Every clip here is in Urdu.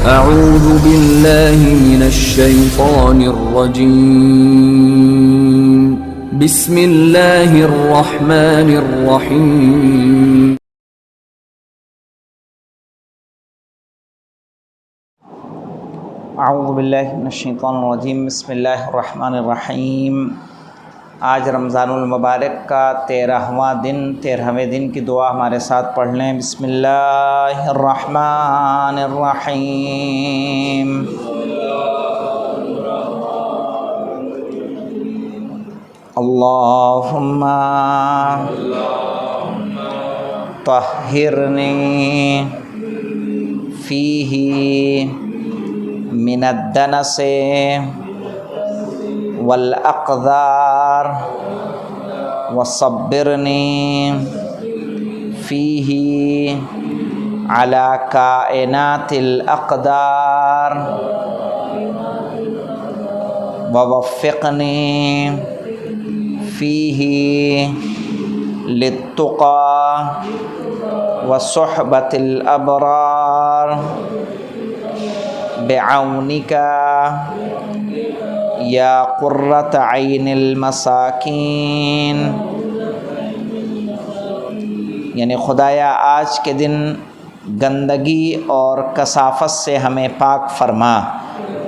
أعوذ بالله من الشيطان الرجيم بسم الله الرحمن الرحيم اعوذ باللہ من الشیطان الرجیم بسم اللہ الرحمن الرحیم۔ آج رمضان المبارک کا 13ویں دن کی دعا ہمارے ساتھ پڑھ لیں۔ بسم اللہ الرحمن الرحیم۔ اللہم طہرنی فیہ من الدنس والاقدار وصبرنی فیہ علی کائنات الاقدار ووفقنی فیہ للتقى وصحبة الابرار بعونک یا قرۃ عین المساکین۔ یعنی خدایا آج کے دن گندگی اور کثافت سے ہمیں پاک فرما۔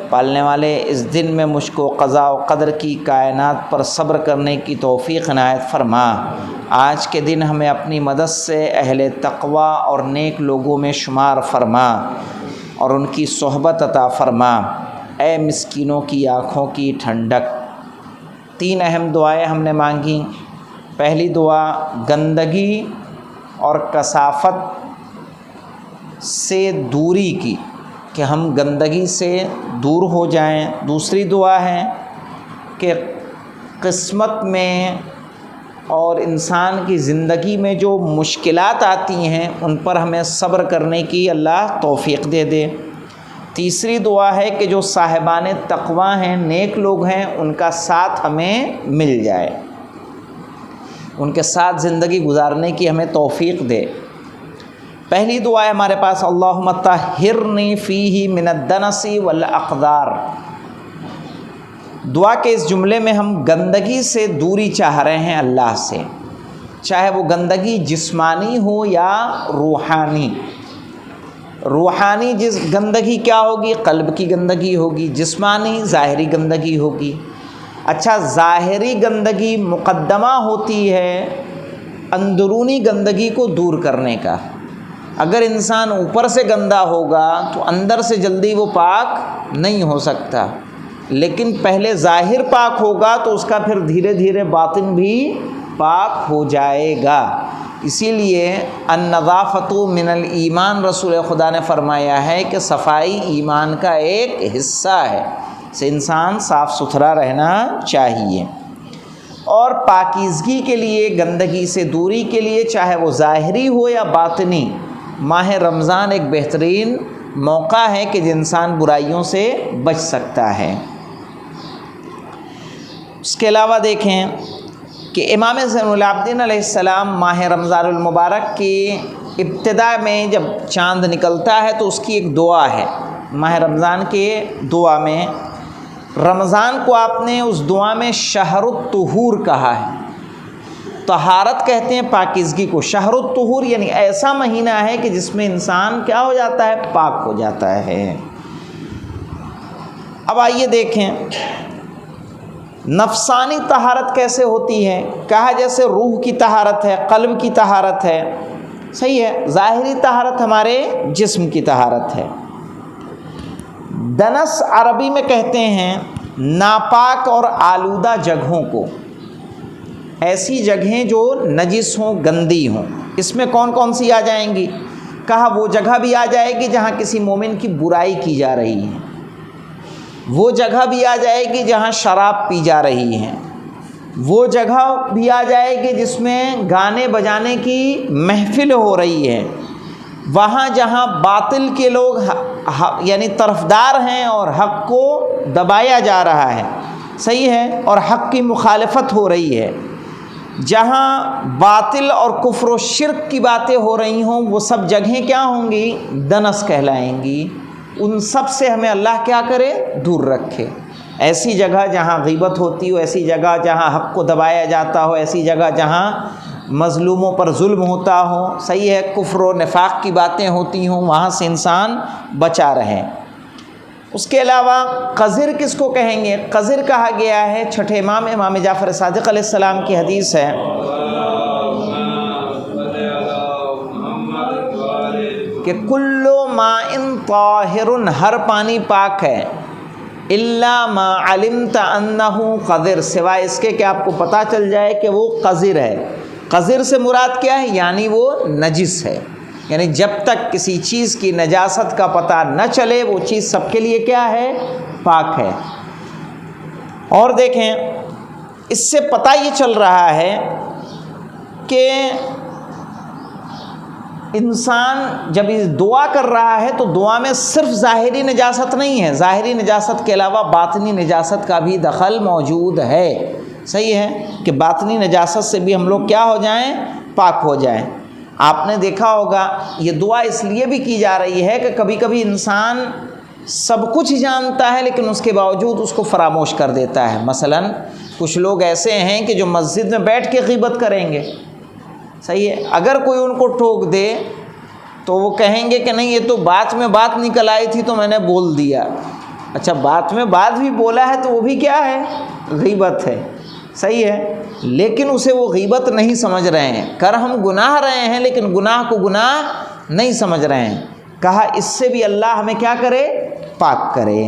پالنے والے اس دن میں مجھ کو قضاء و قدر کی کائنات پر صبر کرنے کی توفیق عنایت فرما۔ آج کے دن ہمیں اپنی مدد سے اہل تقوی اور نیک لوگوں میں شمار فرما اور ان کی صحبت عطا فرما۔ اے مسکینوں کی آنکھوں کی ٹھنڈک۔ 3 اہم دعائیں ہم نے مانگی۔ پہلی دعا گندگی اور کثافت سے دوری کی، کہ ہم گندگی سے دور ہو جائیں۔ دوسری دعا ہے کہ قسمت میں اور انسان کی زندگی میں جو مشکلات آتی ہیں ان پر ہمیں صبر کرنے کی اللہ توفیق دے دے۔ تیسری دعا ہے کہ جو صاحبان تقوی ہیں، نیک لوگ ہیں، ان کا ساتھ ہمیں مل جائے، ان کے ساتھ زندگی گزارنے کی ہمیں توفیق دے۔ پہلی دعا ہے ہمارے پاس اللہم طہرنی فیہ من الدنس والاقدار۔ دعا کے اس جملے میں ہم گندگی سے دوری چاہ رہے ہیں اللہ سے، چاہے وہ گندگی جسمانی ہو یا روحانی۔ روحانی گندگی کیا ہوگی؟ قلب کی گندگی ہوگی، جسمانی ظاہری گندگی ہوگی۔ اچھا، ظاہری گندگی مقدمہ ہوتی ہے اندرونی گندگی کو دور کرنے کا۔ اگر انسان اوپر سے گندا ہوگا تو اندر سے جلدی وہ پاک نہیں ہو سکتا، لیکن پہلے ظاہر پاک ہوگا تو اس کا پھر دھیرے دھیرے باطن بھی پاک ہو جائے گا۔ اسی لیے النظافۃ من الایمان رسول خدا نے فرمایا ہے کہ صفائی ایمان کا ایک حصہ ہے، سے انسان صاف ستھرا رہنا چاہیے۔ اور پاکیزگی کے لیے، گندگی سے دوری کے لیے، چاہے وہ ظاہری ہو یا باطنی، ماہ رمضان ایک بہترین موقع ہے کہ انسان برائیوں سے بچ سکتا ہے۔ اس کے علاوہ دیکھیں کہ امام زین العابدین علیہ السلام ماہ رمضان المبارک کی ابتدا میں جب چاند نکلتا ہے تو اس کی ایک دعا ہے۔ ماہ رمضان کے دعا میں، رمضان کو آپ نے اس دعا میں شہر الطہور کہا ہے۔ طہارت کہتے ہیں پاکیزگی کو، شہر الطہور یعنی ایسا مہینہ ہے کہ جس میں انسان کیا ہو جاتا ہے؟ پاک ہو جاتا ہے۔ اب آئیے دیکھیں نفسانی طہارت کیسے ہوتی ہے۔ کہا جیسے روح کی طہارت ہے، قلب کی طہارت ہے، صحیح ہے۔ ظاہری طہارت ہمارے جسم کی طہارت ہے۔ دنس عربی میں کہتے ہیں ناپاک اور آلودہ جگہوں کو، ایسی جگہیں جو نجس ہوں، گندی ہوں۔ اس میں کون کون سی آ جائیں گی؟ کہا وہ جگہ بھی آ جائے گی جہاں کسی مومن کی برائی کی جا رہی ہے، وہ جگہ بھی آ جائے گی جہاں شراب پی جا رہی ہے، وہ جگہ بھی آ جائے گی جس میں گانے بجانے کی محفل ہو رہی ہے، وہاں جہاں باطل کے لوگ یعنی طرفدار ہیں اور حق کو دبایا جا رہا ہے، صحیح ہے، اور حق کی مخالفت ہو رہی ہے، جہاں باطل اور کفر و شرک کی باتیں ہو رہی ہوں، وہ سب جگہیں کیا ہوں گی؟ دنس کہلائیں گی۔ ان سب سے ہمیں اللہ کیا کرے؟ دور رکھے۔ ایسی جگہ جہاں غیبت ہوتی ہو، ایسی جگہ جہاں حق کو دبایا جاتا ہو، ایسی جگہ جہاں مظلوموں پر ظلم ہوتا ہو، صحیح ہے، کفر و نفاق کی باتیں ہوتی ہوں، وہاں سے انسان بچا رہے۔ اس کے علاوہ قذر کس کو کہیں گے؟ قذر کہا گیا ہے، چھٹے امام جعفر صادق علیہ السلام کی حدیث ہے کہ کل ماء طاہر، ہر پانی پاک ہے، الا ما علمت انہ قذر، سوائے اس کے کہ آپ کو پتہ چل جائے کہ وہ قذر ہے۔ قذر سے مراد کیا ہے؟ یعنی وہ نجس ہے، یعنی جب تک کسی چیز کی نجاست کا پتہ نہ چلے وہ چیز سب کے لیے کیا ہے؟ پاک ہے۔ اور دیکھیں اس سے پتہ یہ چل رہا ہے کہ انسان جب دعا کر رہا ہے تو دعا میں صرف ظاہری نجاست نہیں ہے، ظاہری نجاست کے علاوہ باطنی نجاست کا بھی دخل موجود ہے، صحیح ہے، کہ باطنی نجاست سے بھی ہم لوگ کیا ہو جائیں؟ پاک ہو جائیں۔ آپ نے دیکھا ہوگا یہ دعا اس لیے بھی کی جا رہی ہے کہ کبھی کبھی انسان سب کچھ جانتا ہے لیکن اس کے باوجود اس کو فراموش کر دیتا ہے۔ مثلا کچھ لوگ ایسے ہیں کہ جو مسجد میں بیٹھ کے غیبت کریں گے، صحیح ہے، اگر کوئی ان کو ٹوک دے تو وہ کہیں گے کہ نہیں یہ تو بات میں بات نکل آئی تھی تو میں نے بول دیا۔ اچھا، بات میں بات بھی بولا ہے تو وہ بھی کیا ہے؟ غیبت ہے، صحیح ہے، لیکن اسے وہ غیبت نہیں سمجھ رہے ہیں، کر ہم گناہ رہے ہیں لیکن گناہ کو گناہ نہیں سمجھ رہے ہیں۔ کہا اس سے بھی اللہ ہمیں کیا کرے؟ پاک کرے۔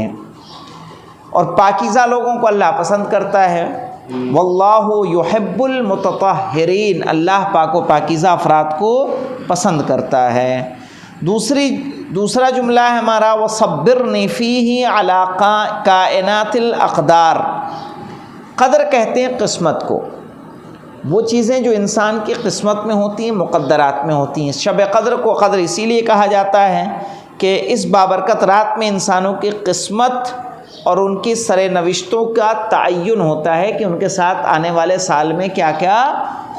اور پاکیزہ لوگوں کو اللہ پسند کرتا ہے، واللہ یحب المتطہرین، اللہ پاک و پاکیزہ افراد کو پسند کرتا ہے۔ دوسرا جملہ ہے ہمارا وصبرنی فیہ علی کائنات الاقدار۔ قدر کہتے ہیں قسمت کو، وہ چیزیں جو انسان کی قسمت میں ہوتی ہیں، مقدرات میں ہوتی ہیں۔ شب قدر کو قدر اسی لیے کہا جاتا ہے کہ اس بابرکت رات میں انسانوں کی قسمت اور ان کی سر نوشتوں کا تعین ہوتا ہے کہ ان کے ساتھ آنے والے سال میں کیا کیا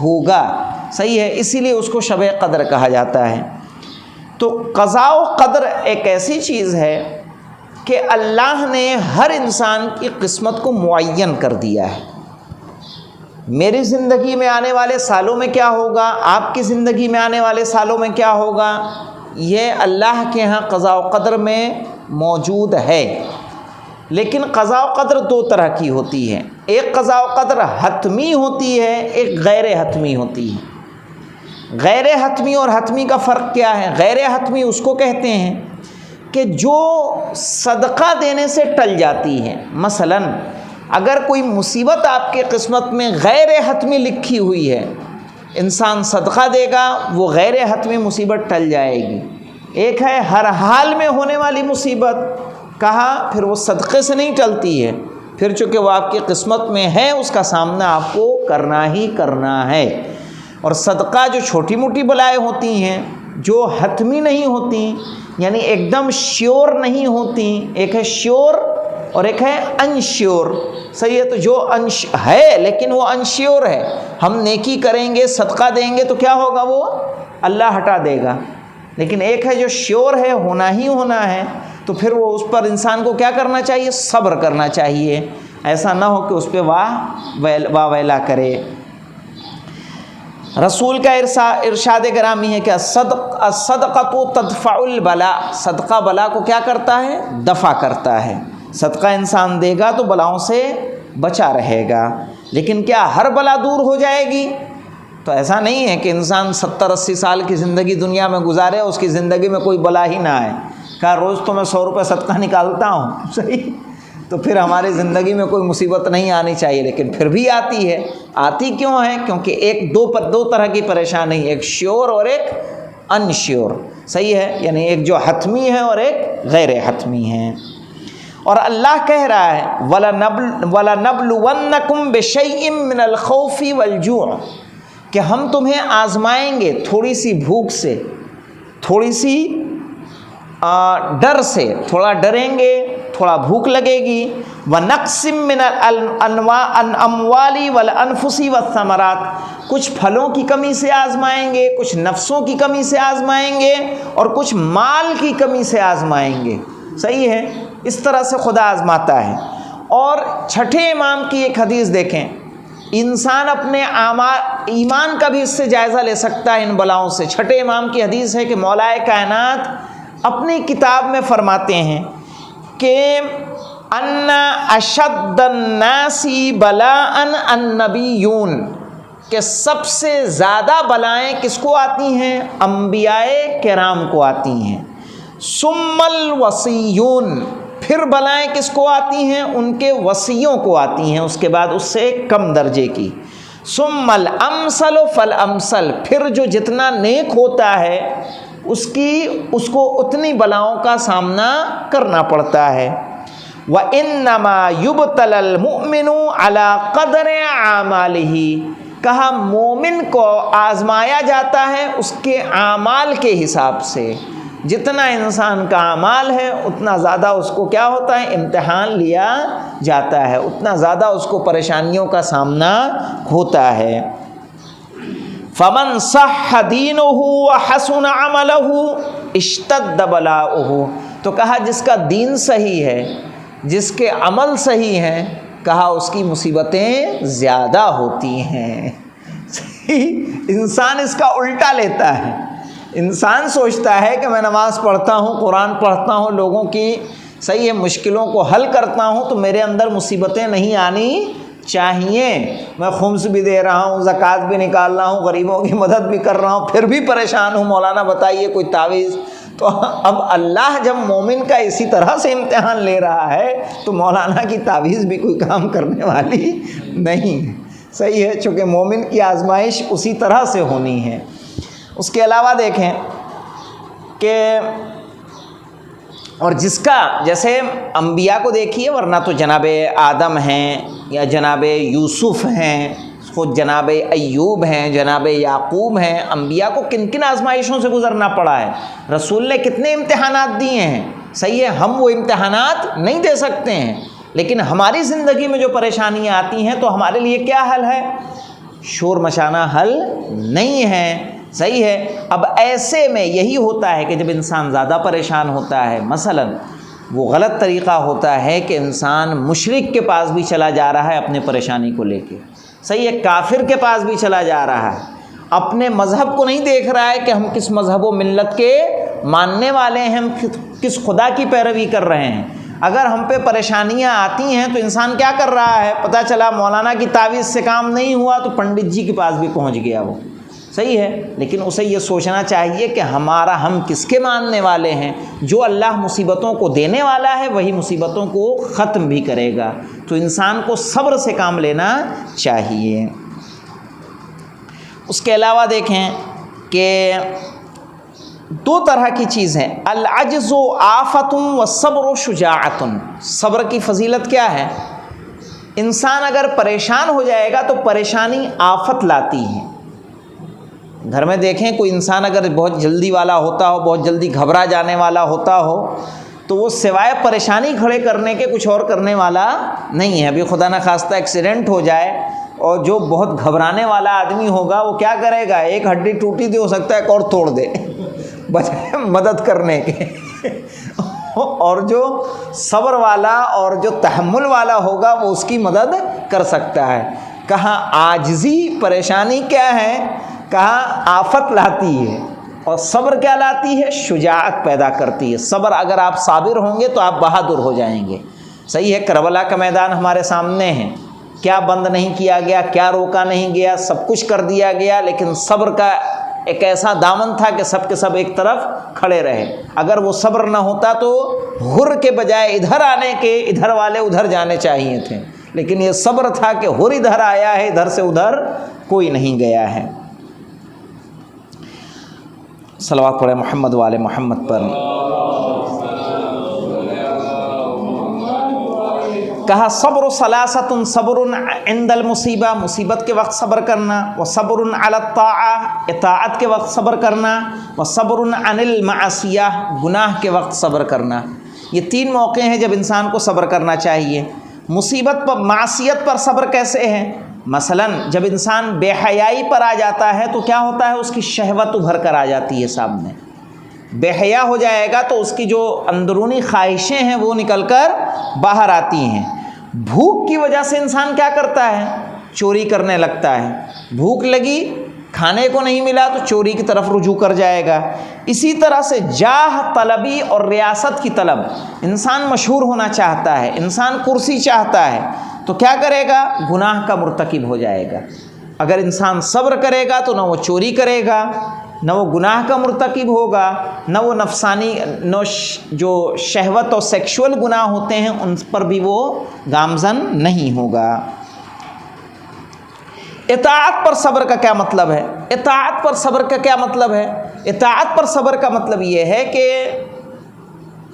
ہوگا، صحیح ہے، اسی لیے اس کو شب قدر کہا جاتا ہے۔ تو قضاء و قدر ایک ایسی چیز ہے کہ اللہ نے ہر انسان کی قسمت کو معین کر دیا ہے۔ میری زندگی میں آنے والے سالوں میں کیا ہوگا، آپ کی زندگی میں آنے والے سالوں میں کیا ہوگا، یہ اللہ کے ہاں قضاء و قدر میں موجود ہے۔ لیکن قضاء و قدر دو طرح کی ہوتی ہے، ایک قضاء و قدر حتمی ہوتی ہے، ایک غیر حتمی ہوتی ہے۔ غیر حتمی اور حتمی کا فرق کیا ہے؟ غیر حتمی اس کو کہتے ہیں کہ جو صدقہ دینے سے ٹل جاتی ہے۔ مثلا اگر کوئی مصیبت آپ کے قسمت میں غیر حتمی لکھی ہوئی ہے، انسان صدقہ دے گا وہ غیر حتمی مصیبت ٹل جائے گی۔ ایک ہے ہر حال میں ہونے والی مصیبت، کہا پھر وہ صدقے سے نہیں ٹلتی ہے، پھر چونکہ وہ آپ کی قسمت میں ہے اس کا سامنا آپ کو کرنا ہی کرنا ہے۔ اور صدقہ جو چھوٹی موٹی بلائیں ہوتی ہیں جو حتمی نہیں ہوتی، یعنی ایک دم شیور نہیں ہوتی، ایک ہے شیور اور ایک ہے انشیور، صحیح ہے، تو جو ہے لیکن وہ انشیور ہے، ہم نیکی کریں گے صدقہ دیں گے تو کیا ہوگا، وہ اللہ ہٹا دے گا۔ لیکن ایک ہے جو شیور ہے، ہونا ہی ہونا ہے، تو پھر وہ اس پر انسان کو کیا کرنا چاہیے؟ صبر کرنا چاہیے، ایسا نہ ہو کہ اس پہ واہ ویلا کرے۔ رسول کا ارشاد گرامی ہے کہ الصدقۃ تدفع البلاء، صدقہ بلا کو کیا کرتا ہے؟ دفع کرتا ہے۔ صدقہ انسان دے گا تو بلاؤں سے بچا رہے گا، لیکن کیا ہر بلا دور ہو جائے گی؟ تو ایسا نہیں ہے کہ انسان 70-80 سال کی زندگی دنیا میں گزارے اس کی زندگی میں کوئی بلا ہی نہ آئے۔ کہا روز تو میں 100 روپے صدقہ نکالتا ہوں، صحیح، تو پھر ہماری زندگی میں کوئی مصیبت نہیں آنی چاہیے، لیکن پھر بھی آتی ہے۔ آتی کیوں ہے؟ کیونکہ دو طرح کی پریشانی، ایک شیور اور ایک انشیور، صحیح ہے، یعنی ایک جو حتمی ہے اور ایک غیر حتمی ہے۔ اور اللہ کہہ رہا ہے وَلَنَبْلُوَنَّكُمْ بِشَيْءٍ مِّنَ الْخَوْفِ وَالْجُوعِ، کہ ہم تمہیں آزمائیں گے تھوڑی سی بھوک سے، تھوڑی سی ڈر سے، تھوڑا ڈریں گے، تھوڑا بھوک لگے گی، وَنَقْصٍ مِّنَ الْأَمْوَالِ وَالْأَنفُسِ وَالثَّمَرَاتِ، کچھ پھلوں کی کمی سے آزمائیں گے، کچھ نفسوں کی کمی سے آزمائیں گے، اور کچھ مال کی کمی سے آزمائیں گے۔ صحیح ہے، اس طرح سے خدا آزماتا ہے۔ اور چھٹے امام کی ایک حدیث دیکھیں، انسان اپنے ایمان کا بھی اس سے جائزہ لے سکتا ہے ان بلاؤں سے۔ چھٹے امام کی حدیث ہے کہ مولا کائنات اپنی کتاب میں فرماتے ہیں کہ ان اشد الناس بلاء النبیون، کہ سب سے زیادہ بلائیں کس کو آتی ہیں؟ انبیاء کرام کو آتی ہیں۔ ثم الوصیون، پھر بلائیں کس کو آتی ہیں؟ ان کے وصیوں کو آتی ہیں، اس کے بعد اس سے کم درجے کی۔ ثم الامثل فالامثل، پھر جو جتنا نیک ہوتا ہے اس کو اتنی بلاؤں کا سامنا کرنا پڑتا ہے۔ وَإِنَّمَا يُبْتَلَى الْمُؤْمِنُ عَلَى قَدْرِ أَعْمَالِهِ، کہا مومن کو آزمایا جاتا ہے اس کے اعمال کے حساب سے، جتنا انسان کا اعمال ہے اتنا زیادہ اس کو کیا ہوتا ہے؟ امتحان لیا جاتا ہے، اتنا زیادہ اس کو پریشانیوں کا سامنا ہوتا ہے۔ فَمَنْ صَحَّ دِينُهُ وَحَسُنَ عَمَلُهُ اشْتَدَّ بَلَاؤُهُ، تو کہا جس کا دین صحیح ہے، جس کے عمل صحیح ہیں، کہا اس کی مصیبتیں زیادہ ہوتی ہیں۔ انسان اس کا الٹا لیتا ہے، انسان سوچتا ہے کہ میں نماز پڑھتا ہوں، قرآن پڑھتا ہوں، لوگوں کی صحیح ہے مشکلوں کو حل کرتا ہوں، تو میرے اندر مصیبتیں نہیں آنی چاہیے، میں خمس بھی دے رہا ہوں، زکوٰۃ بھی نکال رہا ہوں، غریبوں کی مدد بھی کر رہا ہوں، پھر بھی پریشان ہوں، مولانا بتائیے کوئی تعویذ۔ تو اب اللہ جب مومن کا اسی طرح سے امتحان لے رہا ہے تو مولانا کی تعویذ بھی کوئی کام کرنے والی نہیں ہے، صحیح ہے، چونکہ مومن کی آزمائش اسی طرح سے ہونی ہے۔ اس کے علاوہ دیکھیں کہ اور جس کا جیسے انبیاء کو دیکھیے، ورنہ تو جناب آدم ہیں یا جناب یوسف ہیں، خود جناب ایوب ہیں، جناب یعقوب ہیں، انبیاء کو کن کن آزمائشوں سے گزرنا پڑا ہے، رسول نے کتنے امتحانات دیے ہیں، صحیح ہے، ہم وہ امتحانات نہیں دے سکتے ہیں، لیکن ہماری زندگی میں جو پریشانیاں آتی ہیں تو ہمارے لیے کیا حل ہے؟ شور مچانا حل نہیں ہے، صحیح ہے۔ اب ایسے میں یہی ہوتا ہے کہ جب انسان زیادہ پریشان ہوتا ہے، مثلا وہ غلط طریقہ ہوتا ہے کہ انسان مشرک کے پاس بھی چلا جا رہا ہے اپنے پریشانی کو لے کے، صحیح ہے، کافر کے پاس بھی چلا جا رہا ہے، اپنے مذہب کو نہیں دیکھ رہا ہے کہ ہم کس مذہب و ملت کے ماننے والے ہیں، ہم کس خدا کی پیروی کر رہے ہیں۔ اگر ہم پہ پریشانیاں آتی ہیں تو انسان کیا کر رہا ہے؟ پتہ چلا مولانا کی تعویذ سے کام نہیں ہوا تو پنڈت جی کے پاس بھی پہنچ گیا وہ، صحیح ہے، لیکن اسے یہ سوچنا چاہیے کہ ہم کس کے ماننے والے ہیں؟ جو اللہ مصیبتوں کو دینے والا ہے وہی مصیبتوں کو ختم بھی کرے گا، تو انسان کو صبر سے کام لینا چاہیے۔ اس کے علاوہ دیکھیں کہ دو طرح کی چیز ہے، العجز و آفت و صبر و شجاعت۔ صبر کی فضیلت کیا ہے؟ انسان اگر پریشان ہو جائے گا تو پریشانی آفت لاتی ہے۔ گھر میں دیکھیں کوئی انسان اگر بہت جلدی والا ہوتا ہو، بہت جلدی گھبرا جانے والا ہوتا ہو، تو وہ سوائے پریشانی کھڑے کرنے کے کچھ اور کرنے والا نہیں ہے۔ ابھی خدا نخواستہ ایکسیڈنٹ ہو جائے اور جو بہت گھبرانے والا آدمی ہوگا وہ کیا کرے گا؟ ایک ہڈی ٹوٹی تھی، ہو سکتا ہے ایک اور توڑ دے بجائے مدد کرنے کے۔ اور جو صبر والا اور جو تحمل والا ہوگا وہ اس کی مدد کر سکتا ہے۔ کہاں عاجزی پریشانی کیا ہے؟ کہاں آفت لاتی ہے، اور صبر کیا لاتی ہے؟ شجاعت پیدا کرتی ہے۔ صبر اگر آپ صابر ہوں گے تو آپ بہادر ہو جائیں گے، صحیح ہے۔ کربلا کا میدان ہمارے سامنے ہے، کیا بند نہیں کیا گیا، کیا روکا نہیں گیا، سب کچھ کر دیا گیا، لیکن صبر کا ایک ایسا دامن تھا کہ سب کے سب ایک طرف کھڑے رہے۔ اگر وہ صبر نہ ہوتا تو ہر کے بجائے ادھر آنے کے ادھر والے ادھر جانے چاہیے تھے، لیکن یہ صبر تھا کہ ہر ادھر آیا ہے، ادھر سے ادھر کوئی نہیں گیا ہے۔ صلوات پڑھے محمد والے محمد پر۔ کہا صبر ثلاثۃ، صبر عند المصیبہ، مصیبت کے وقت صبر کرنا، وصبر علی الطاعہ، اطاعت کے وقت صبر کرنا، وصبر عن المعصیہ، گناہ کے وقت صبر کرنا۔ یہ تین موقع ہیں جب انسان کو صبر کرنا چاہیے۔ مصیبت پر، معصیت پر صبر کیسے ہے؟ مثلا جب انسان بے حیائی پر آ جاتا ہے تو کیا ہوتا ہے؟ اس کی شہوت ابھر کر آ جاتی ہے سامنے، بے حیا ہو جائے گا تو اس کی جو اندرونی خواہشیں ہیں وہ نکل کر باہر آتی ہیں۔ بھوک کی وجہ سے انسان کیا کرتا ہے؟ چوری کرنے لگتا ہے۔ بھوک لگی، کھانے کو نہیں ملا تو چوری کی طرف رجوع کر جائے گا۔ اسی طرح سے جاہ طلبی اور ریاست کی طلب، انسان مشہور ہونا چاہتا ہے، انسان کرسی چاہتا ہے تو کیا کرے گا؟ گناہ کا مرتکب ہو جائے گا۔ اگر انسان صبر کرے گا تو نہ وہ چوری کرے گا، نہ وہ گناہ کا مرتکب ہوگا، نہ وہ نفسانی جو شہوت اور سیکشول گناہ ہوتے ہیں ان پر بھی وہ گامزن نہیں ہوگا۔ اطاعت پر صبر کا کیا مطلب ہے؟ اطاعت پر صبر کا کیا مطلب ہے؟ اطاعت پر صبر کا مطلب یہ ہے کہ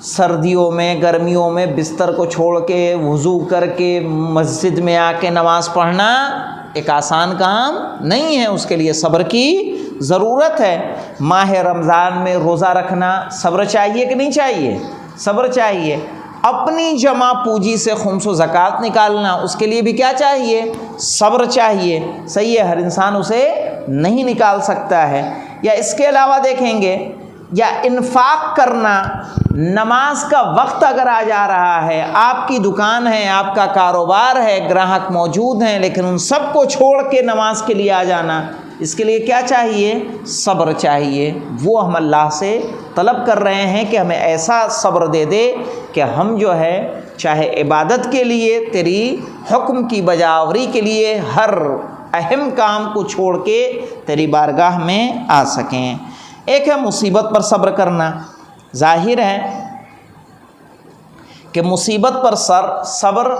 سردیوں میں، گرمیوں میں بستر کو چھوڑ کے وضو کر کے مسجد میں آ کے نماز پڑھنا ایک آسان کام نہیں ہے، اس کے لیے صبر کی ضرورت ہے۔ ماہ رمضان میں روزہ رکھنا صبر چاہیے کہ نہیں چاہیے؟ صبر چاہیے۔ اپنی جمع پونجی سے خمس و زکوٰۃ نکالنا، اس کے لیے بھی کیا چاہیے؟ صبر چاہیے۔ صحیح ہے، ہر انسان اسے نہیں نکال سکتا ہے۔ یا اس کے علاوہ دیکھیں گے، یا انفاق کرنا، نماز کا وقت اگر آ جا رہا ہے، آپ کی دکان ہے، آپ کا کاروبار ہے، گراہک موجود ہیں، لیکن ان سب کو چھوڑ کے نماز کے لیے آ جانا، اس کے لیے کیا چاہیے؟ صبر چاہیے۔ وہ ہم اللہ سے طلب کر رہے ہیں کہ ہمیں ایسا صبر دے دے کہ ہم جو ہے چاہے عبادت کے لیے، تیری حکم کی بجاوری کے لیے ہر اہم کام کو چھوڑ کے تیری بارگاہ میں آ سکیں۔ ایک ہے مصیبت پر صبر کرنا۔ ظاہر ہے کہ مصیبت پر صبر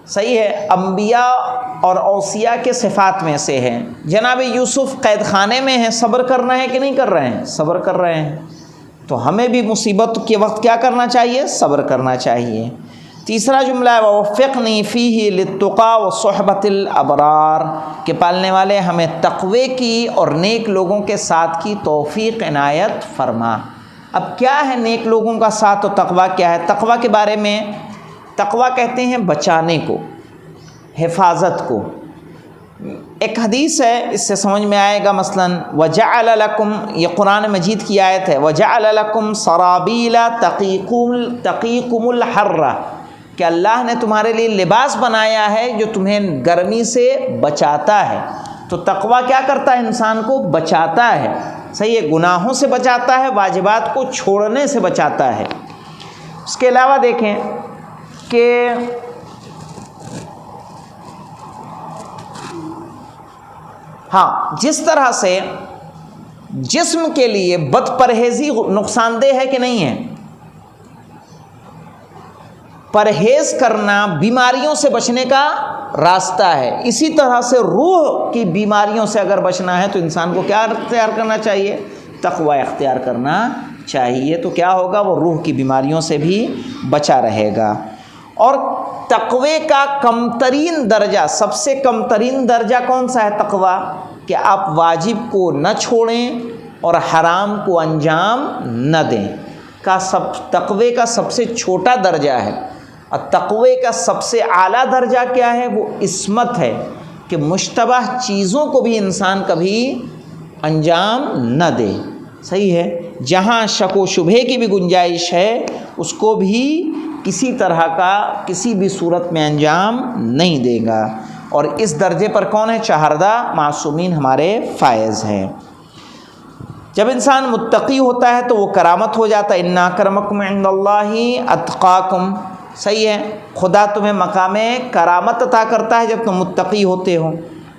صحیح ہے، انبیاء اور اوصیاء کے صفات میں سے ہے۔ جناب یوسف قید خانے میں ہیں، صبر کر رہے ہیں کہ نہیں کر رہے ہیں؟ صبر کر رہے ہیں۔ تو ہمیں بھی مصیبت کے وقت کیا کرنا چاہیے؟ صبر کرنا چاہیے۔ تیسرا جملہ ہے وَوَفِّقْنِي فِيهِ لِلتُّقَىٰ وَصُحْبَةِ الْأَبْرَارِ، کہ پالنے والے ہمیں تقوی کی اور نیک لوگوں کے ساتھ کی توفیق عنایت فرما۔ اب کیا ہے نیک لوگوں کا ساتھ و تقوی کیا ہے؟ تقوی کے بارے میں، تقوی کہتے ہیں بچانے کو، حفاظت کو۔ ایک حدیث ہے، اس سے سمجھ میں آئے گا، مثلا وَجَعَلَ لَكُمْ، یہ قرآن مجید کی آیت ہے، وَجَعَلَ لَكُمْ سَرَابِيلَ تَقِيكُمُ الْحَرَّ، کہ اللہ نے تمہارے لیے لباس بنایا ہے جو تمہیں گرمی سے بچاتا ہے۔ تو تقوی کیا کرتا ہے؟ انسان کو بچاتا ہے۔ صحیح ہے، گناہوں سے بچاتا ہے، واجبات کو چھوڑنے سے بچاتا ہے۔ اس کے علاوہ دیکھیں کہ ہاں، جس طرح سے جسم کے لیے بد پرہیزی نقصان دہ ہے کہ نہیں ہے؟ پرہیز کرنا بیماریوں سے بچنے کا راستہ ہے، اسی طرح سے روح کی بیماریوں سے اگر بچنا ہے تو انسان کو کیا اختیار کرنا چاہیے؟ تقوی اختیار کرنا چاہیے۔ تو کیا ہوگا؟ وہ روح کی بیماریوں سے بھی بچا رہے گا۔ اور تقوی کا کم ترین درجہ، سب سے کم ترین درجہ کون سا ہے تقوی؟ کہ آپ واجب کو نہ چھوڑیں اور حرام کو انجام نہ دیں۔ تقوی کا سب سے چھوٹا درجہ ہے۔ اور تقوی کا سب سے اعلیٰ درجہ کیا ہے؟ وہ عصمت ہے، کہ مشتبہ چیزوں کو بھی انسان کبھی انجام نہ دے۔ صحیح ہے، جہاں شک و شبہے کی بھی گنجائش ہے اس کو بھی کسی طرح کا کسی بھی صورت میں انجام نہیں دے گا۔ اور اس درجے پر کون ہے؟ چہردہ معصومین ہمارے فائز ہیں۔ جب انسان متقی ہوتا ہے تو وہ کرامت ہو جاتا ہے۔ ان اکرمکم عند اللہ اتقاکم، صحیح ہے، خدا تمہیں مقام کرامت عطا کرتا ہے جب تم متقی ہوتے ہو۔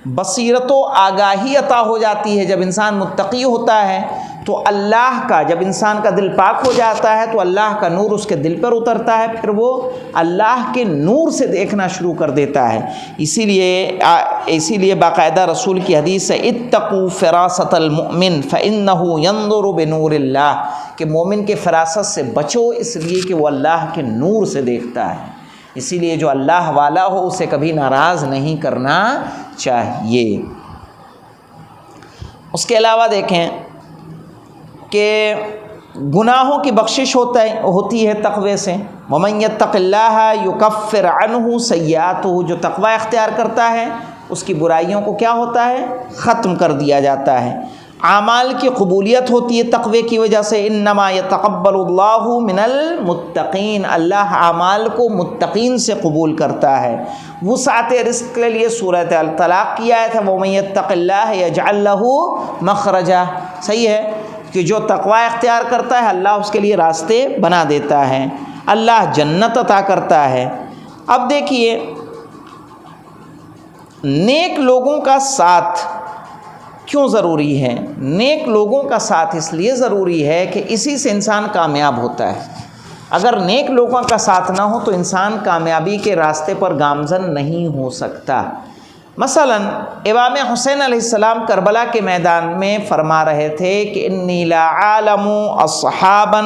بصیرت و آگاہی عطا ہو جاتی ہے جب انسان متقی ہوتا ہے، تو اللہ کا، جب انسان کا دل پاک ہو جاتا ہے تو اللہ کا نور اس کے دل پر اترتا ہے، پھر وہ اللہ کے نور سے دیکھنا شروع کر دیتا ہے۔ اسی لیے باقاعدہ رسول کی حدیث ہے اتقوا فراست المؤمن فإنه ينظر بنور اللہ، کہ مومن کے فراست سے بچو اس لیے کہ وہ اللہ کے نور سے دیکھتا ہے۔ اسی لیے جو اللہ والا ہو اسے کبھی ناراض نہیں کرنا چاہیے۔ اس کے علاوہ دیکھیں کہ گناہوں کی بخشش ہوتی ہے تقوی سے۔ وَمَن يَتَّقِ اللَّهَ يُكَفِّرْ عَنْهُ سَيِّئَاتِهُ، جو تقوی اختیار کرتا ہے اس کی برائیوں کو کیا ہوتا ہے؟ ختم کر دیا جاتا ہے۔ اعمال کی قبولیت ہوتی ہے تقوی کی وجہ سے۔ انما یتقبل اللہ من المتقین، اللہ اعمال کو متقین سے قبول کرتا ہے۔ وسعت رزق کے لیے سورہ الطلاق کی آیت ہے، وَمَن يَتَّقِ اللَّهَ يَجْعَل لَّهُ مَخْرَجًا، صحیح ہے کہ جو تقوی اختیار کرتا ہے اللہ اس کے لیے راستے بنا دیتا ہے، اللہ جنت عطا کرتا ہے۔ اب دیکھیے نیک لوگوں کا ساتھ کیوں ضروری ہے؟ نیک لوگوں کا ساتھ اس لیے ضروری ہے کہ اسی سے انسان کامیاب ہوتا ہے۔ اگر نیک لوگوں کا ساتھ نہ ہو تو انسان کامیابی کے راستے پر گامزن نہیں ہو سکتا۔ مثلا امام حسین علیہ السلام کربلا کے میدان میں فرما رہے تھے کہ انی لا عالم اصحابا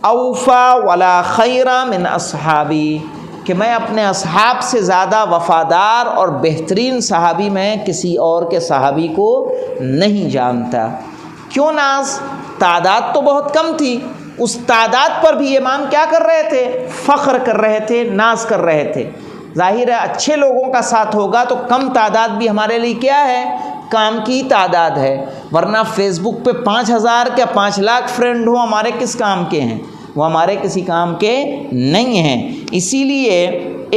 اوفا ولا خیر من اصحابی، کہ میں اپنے اصحاب سے زیادہ وفادار اور بہترین صحابی میں کسی اور کے صحابی کو نہیں جانتا۔ کیوں ناز؟ تعداد تو بہت کم تھی، اس تعداد پر بھی امام کیا کر رہے تھے؟ فخر کر رہے تھے، ناز کر رہے تھے۔ ظاہر ہے اچھے لوگوں کا ساتھ ہوگا تو کم تعداد بھی ہمارے لیے کیا ہے؟ کام کی تعداد ہے، ورنہ فیس بک پہ 5,000 کیا 5 لاکھ فرینڈ ہو، ہمارے کس کام کے ہیں؟ وہ ہمارے کسی کام کے نہیں ہیں۔ اسی لیے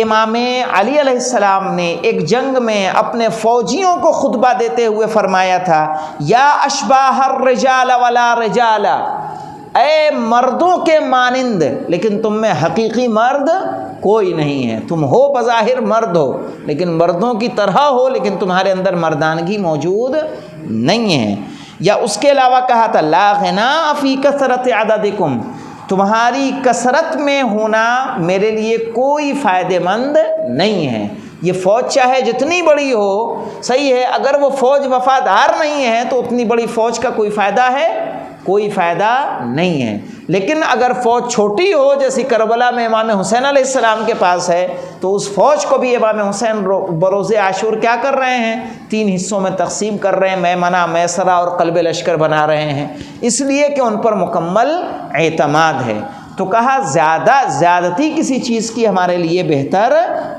امام علی علیہ السلام نے ایک جنگ میں اپنے فوجیوں کو خطبہ دیتے ہوئے فرمایا تھا، یا اشباہ الرجال ولا رجال، اے مردوں کے مانند لیکن تم میں حقیقی مرد کوئی نہیں ہے۔ تم ہو بظاہر مرد ہو لیکن مردوں کی طرح ہو، لیکن تمہارے اندر مردانگی موجود نہیں ہے۔ یا اس کے علاوہ کہا تھا لا غنا فی کثرت عددکم، تمہاری کثرت میں ہونا میرے لیے کوئی فائدہ مند نہیں ہے۔ یہ فوج چاہے جتنی بڑی ہو، صحیح ہے، اگر وہ فوج وفادار نہیں ہے تو اتنی بڑی فوج کا کوئی فائدہ ہے؟ کوئی فائدہ نہیں ہے۔ لیکن اگر فوج چھوٹی ہو جیسی کربلا میں امام حسین علیہ السلام کے پاس ہے تو اس فوج کو بھی امام حسین بروز عاشور کیا کر رہے ہیں؟ 3 حصوں میں تقسیم کر رہے ہیں، میمنہ، میسرہ اور قلب لشکر بنا رہے ہیں، اس لیے کہ ان پر مکمل اعتماد ہے۔ تو کہا زیادتی کسی چیز کی ہمارے لیے بہتر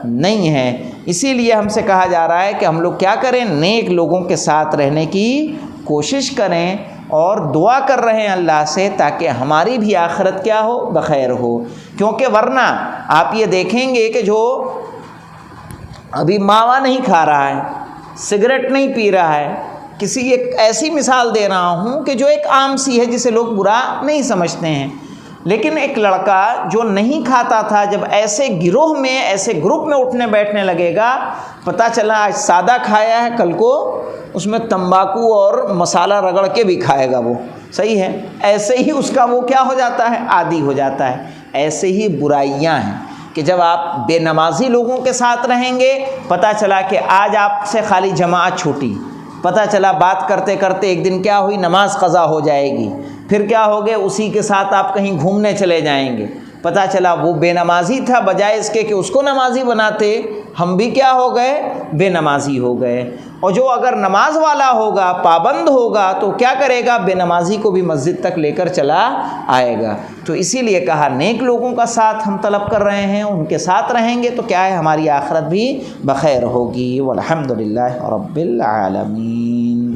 نہیں ہے۔ اسی لیے ہم سے کہا جا رہا ہے کہ ہم لوگ کیا کریں؟ نیک لوگوں کے ساتھ رہنے کی کوشش کریں اور دعا کر رہے ہیں اللہ سے تاکہ ہماری بھی آخرت کیا ہو؟ بخیر ہو۔ کیونکہ ورنہ آپ یہ دیکھیں گے کہ جو ابھی ماوا نہیں کھا رہا ہے، سگریٹ نہیں پی رہا ہے، کسی ایک ایسی مثال دے رہا ہوں کہ جو ایک عام سی ہے جسے لوگ برا نہیں سمجھتے ہیں، لیکن ایک لڑکا جو نہیں کھاتا تھا جب ایسے گروہ میں، ایسے گروپ میں اٹھنے بیٹھنے لگے گا، پتہ چلا آج سادہ کھایا ہے، کل کو اس میں تمباکو اور مسالہ رگڑ کے بھی کھائے گا وہ، صحیح ہے، ایسے ہی اس کا وہ کیا ہو جاتا ہے؟ عادی ہو جاتا ہے۔ ایسے ہی برائیاں ہیں کہ جب آپ بے نمازی لوگوں کے ساتھ رہیں گے، پتہ چلا کہ آج آپ سے خالی جماعت چھوٹی، پتہ چلا بات کرتے کرتے ایک دن کیا ہوئی؟ نماز قضا ہو جائے گی، پھر کیا ہو گیا؟ اسی کے ساتھ آپ کہیں گھومنے چلے جائیں گے، پتہ چلا وہ بے نمازی تھا، بجائے اس کے کہ اس کو نمازی بناتے ہم بھی کیا ہو گئے؟ بے نمازی ہو گئے۔ اور جو اگر نماز والا ہوگا، پابند ہوگا، تو کیا کرے گا؟ بے نمازی کو بھی مسجد تک لے کر چلا آئے گا۔ تو اسی لیے کہا نیک لوگوں کا ساتھ ہم طلب کر رہے ہیں، ان کے ساتھ رہیں گے تو کیا ہے؟ ہماری آخرت بھی بخیر ہوگی۔ والحمدللہ رب العالمین۔